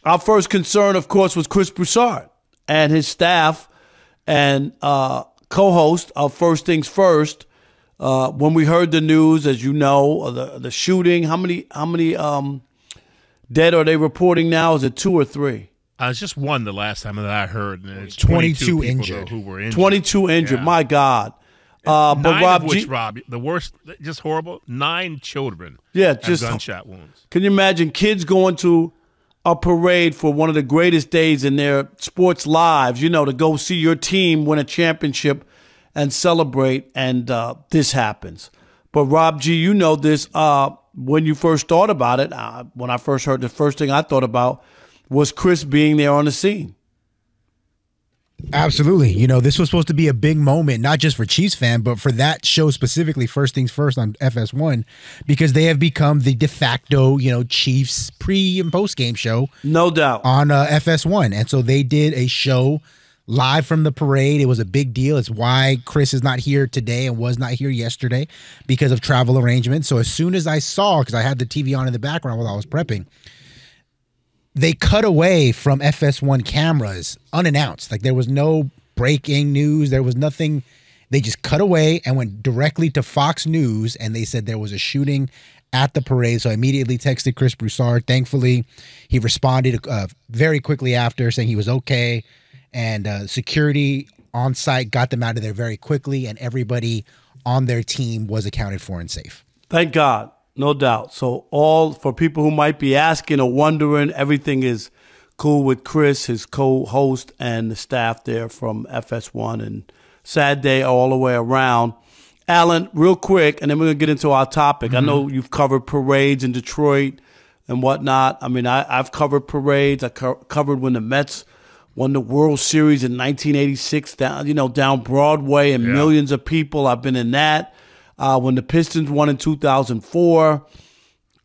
our first concern, of course, was Chris Broussard and his staff and co-host of First Things First. When we heard the news, as you know, the shooting, how many dead are they reporting now? Is it 2 or 3? It's just one the last time that I heard. And it's 22 injured. Who were injured. 22 injured. Yeah. My God. But Rob, Rob, the worst, just horrible. 9 children. Yeah, have just gunshot wounds. Can you imagine kids going to a parade for one of the greatest days in their sports lives? You know, to go see your team win a championship and celebrate, and this happens. But Rob G, you know this. When you first thought about it, when I first heard, the first thing I thought about was Chris being there on the scene. Absolutely. You know, this was supposed to be a big moment, not just for Chiefs fan, but for that show specifically, First Things First on FS1, because they have become the de facto, Chiefs pre and post game show. No doubt. On FS1. And so they did a show live from the parade. It was a big deal. It's why Chris is not here today and was not here yesterday, because of travel arrangements. So as soon as I saw, because I had the TV on in the background while I was prepping, they cut away from FS1 cameras unannounced. Like, there was no breaking news. There was nothing. They just cut away and went directly to Fox News, and they said there was a shooting at the parade. So I immediately texted Chris Broussard. Thankfully, he responded very quickly after, saying he was okay. And security on site got them out of there very quickly, and everybody on their team was accounted for and safe. Thank God. No doubt. So for people who might be asking or wondering, everything is cool with Chris, his co-host, and the staff there from FS1. And sad day all the way around. Alan, real quick, and then we're going to get into our topic. I know you've covered parades in Detroit and whatnot. I mean, I've covered parades. I covered when the Mets won the World Series in 1986 down Broadway, and millions of people. I've been in that. When the Pistons won in 2004,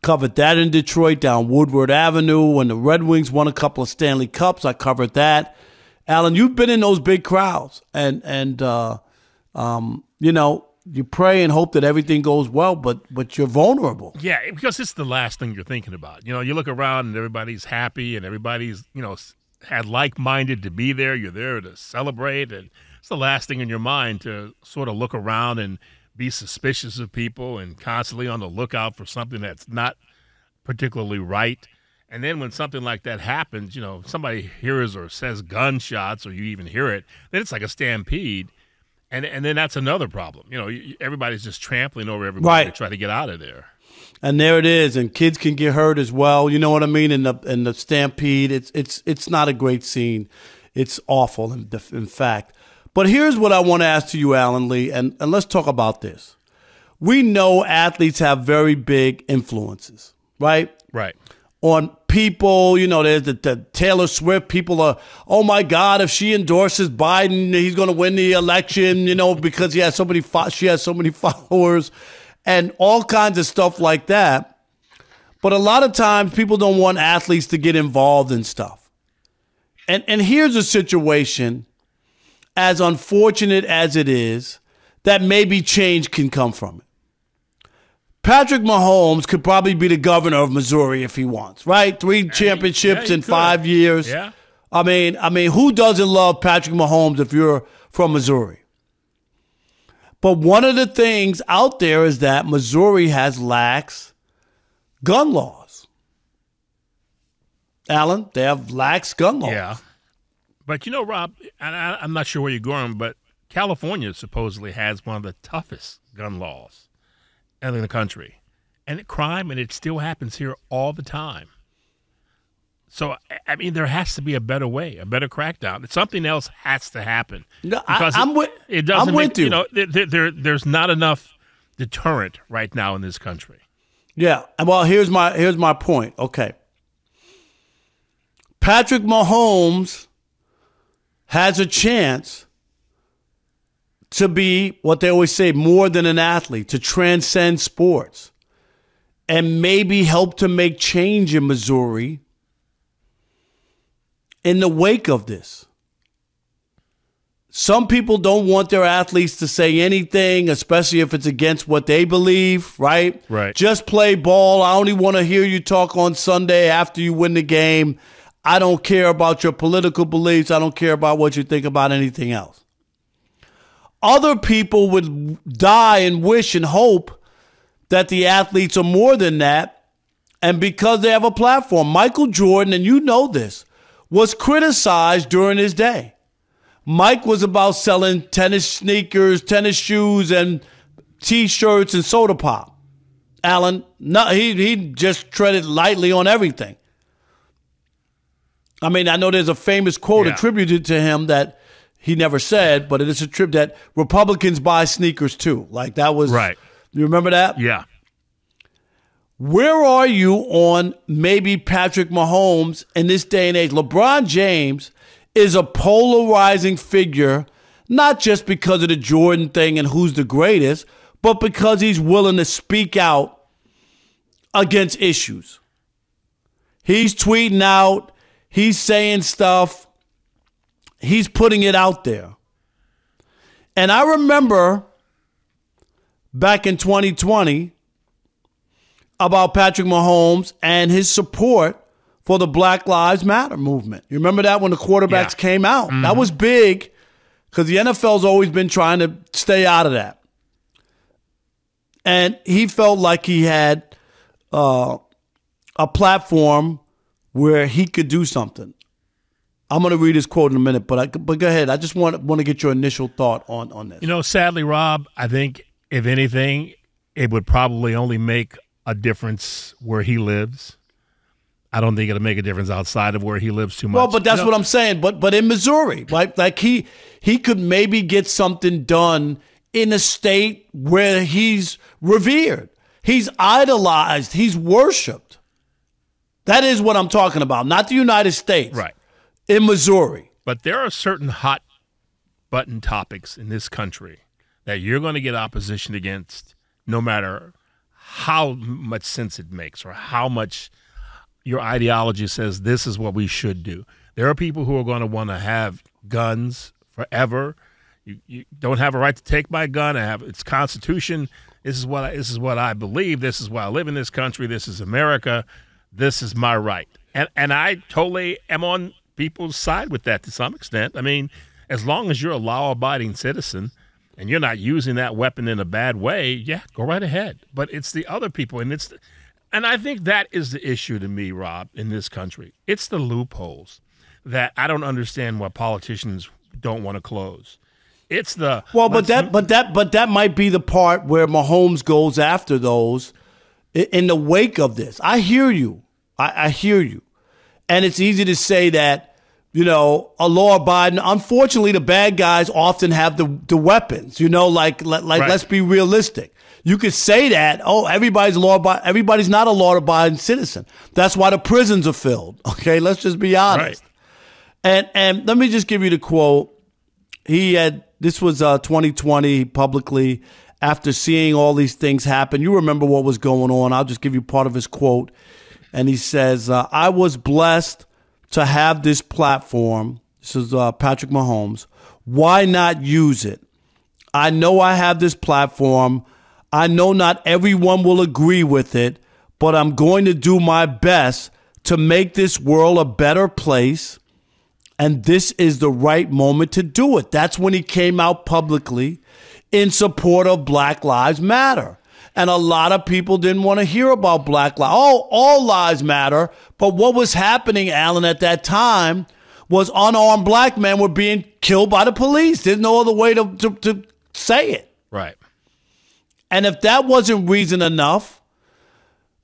covered that in Detroit down Woodward Avenue. When the Red Wings won a couple of Stanley Cups, I covered that. Alan, you've been in those big crowds, and you pray and hope that everything goes well, but you're vulnerable. Yeah, because it's the last thing you're thinking about. You look around and everybody's happy and everybody's had like-minded to be there. You're there to celebrate, and it's the last thing in your mind to sort of look around and be suspicious of people and constantly on the lookout for something that's not particularly right. And then when something like that happens, somebody hears or says gunshots, or you even hear it, then it's like a stampede. And then that's another problem. Everybody's just trampling over everybody to try to get out of there. And there it is, and kids can get hurt as well. You know what I mean? In the stampede, it's not a great scene. It's awful, in fact. But here's what I want to ask to you, Alan Lee, and let's talk about this. We know athletes have very big influences, right? Right. On people, there's the Taylor Swift. People are, oh my God, if she endorses Biden, he's going to win the election, because she has so many followers, and all kinds of stuff like that. But a lot of times people don't want athletes to get involved in stuff. And here's a situation, as unfortunate as it is, that maybe change can come from it. Patrick Mahomes could probably be the governor of Missouri if he wants, right? 3 championships in 5 years. Yeah. I mean, who doesn't love Patrick Mahomes if you're from Missouri? But one of the things out there is that Missouri has lax gun laws. Alan, they have lax gun laws. Yeah. But, Rob, and I'm not sure where you're going, but California supposedly has one of the toughest gun laws in the country. And crime, and it still happens here all the time. So, I mean, there has to be a better way, a better crackdown. Something else has to happen. No, I'm with you. There's not enough deterrent right now in this country. Yeah. Well, here's my point. Okay. Patrick Mahomes has a chance to be what they always say, more than an athlete, to transcend sports and maybe help to make change in Missouri in the wake of this. Some people don't want their athletes to say anything, especially if it's against what they believe, right? Right. Just play ball. I only want to hear you talk on Sunday after you win the game. I don't care about your political beliefs. I don't care about what you think about anything else. Other people would die and wish and hope that the athletes are more than that. And because they have a platform, Michael Jordan, and you know this, was criticized during his day. Mike was about selling tennis sneakers, tennis shoes, and T-shirts and soda pop. Allen, no, he just treaded lightly on everything. I mean, I know there's a famous quote attributed to him that he never said, but it is a trip that Republicans buy sneakers too. Like that was right. You remember that? Yeah. Where are you on maybe Patrick Mahomes in this day and age? LeBron James is a polarizing figure, not just because of the Jordan thing and who's the greatest, but because he's willing to speak out against issues. He's tweeting out, he's saying stuff, he's putting it out there. And I remember back in 2020 about Patrick Mahomes and his support for the Black Lives Matter movement. You remember that when the quarterbacks came out? Mm-hmm. That was big because the NFL's always been trying to stay out of that. And he felt like he had a platform where he could do something. I'm going to read his quote in a minute, but go ahead. I just want to get your initial thought on this. You know, sadly, Rob, I think if anything, it would probably only make a difference where he lives. I don't think it'll make a difference outside of where he lives too much. Well, but that's what I'm saying. But in Missouri, right? Like he could maybe get something done in a state where he's revered, he's idolized, he's worshipped. That is what I'm talking about, not the United States. Right. In Missouri. But there are certain hot button topics in this country that you're going to get opposition against no matter how much sense it makes or how much your ideology says this is what we should do. There are people who are going to want to have guns forever. You don't have a right to take my gun. I have its Constitution. This is what I believe. This is why I live in this country. This is America. This is my right. And I totally am on people's side with that to some extent. I mean, as long as you're a law-abiding citizen and you're not using that weapon in a bad way, yeah, go right ahead. But it's the other people, and I think that is the issue to me, Rob, in this country. It's the loopholes that I don't understand why politicians don't want to close. It's the but that might be the part where Mahomes goes after those in the wake of this. I hear you. I hear you. And it's easy to say that, you know, a law-abiding. Unfortunately, the bad guys often have the weapons. You know, like right. Let's be realistic. You could say that. Oh, everybody's everybody's not a law-abiding citizen. That's why the prisons are filled. Okay, let's just be honest. Right. And let me just give you the quote. This was 2020 publicly after seeing all these things happen. You remember what was going on. I'll just give you part of his quote. And he says, I was blessed to have this platform. This is Patrick Mahomes. Why not use it? I know I have this platform. I know not everyone will agree with it, but I'm going to do my best to make this world a better place. And this is the right moment to do it. That's when he came out publicly in support of Black Lives Matter. And a lot of people didn't want to hear about Black lives. Oh, all lives matter. But what was happening, Alan, at that time was unarmed black men were being killed by the police. There's no other way to say it. Right. And if that wasn't reason enough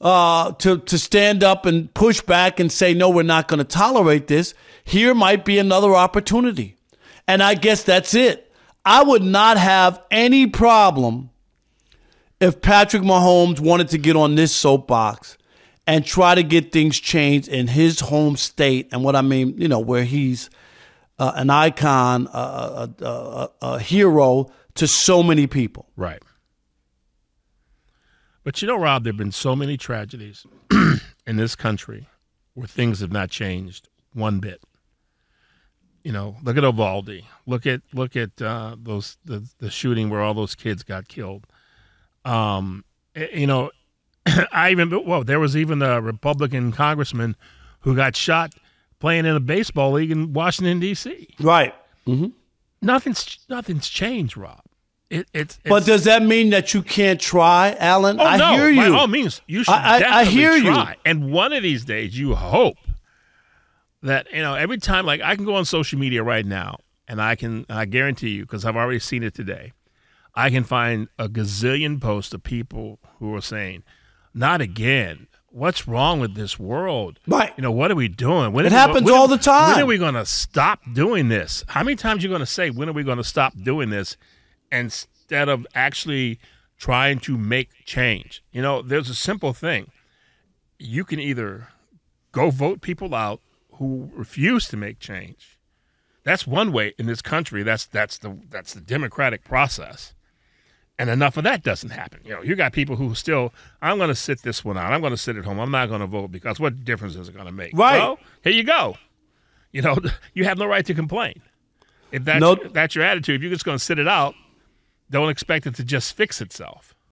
to stand up and push back and say, no, we're not going to tolerate this, here might be another opportunity. And I guess that's it. I would not have any problem if Patrick Mahomes wanted to get on this soapbox and try to get things changed in his home state. And what I mean, you know, where he's an icon, a hero to so many people. Right. But you know, Rob, there have been so many tragedies in this country where things have not changed one bit. You know, look at Uvalde. Look at the shooting where all those kids got killed. You know, there was even a Republican congressman who got shot playing in a baseball league in Washington, D.C. Right. Nothing's changed, Rob. It's but does that mean that you can't try, Alan? Oh, I hear you. By all means, you should I definitely hear try. you. And one of these days, you hope that, every time, like I can go on social media right now, and I guarantee you, because I've already seen it today, I can find a gazillion posts of people who are saying, not again. What's wrong with this world? Right. What are we doing? It happens all the time. When are we going to stop doing this? How many times are you going to say, when are we going to stop doing this, instead of actually trying to make change? There's a simple thing. You can either go vote people out who refuse to make change. That's one way in this country. That's the democratic process. And enough of that doesn't happen. You got people who still, I'm going to sit this one out. I'm going to sit at home. I'm not going to vote because what difference is it going to make? Right. Well, here you go. You have no right to complain. If that's your attitude, if you're just going to sit it out, don't expect it to just fix itself.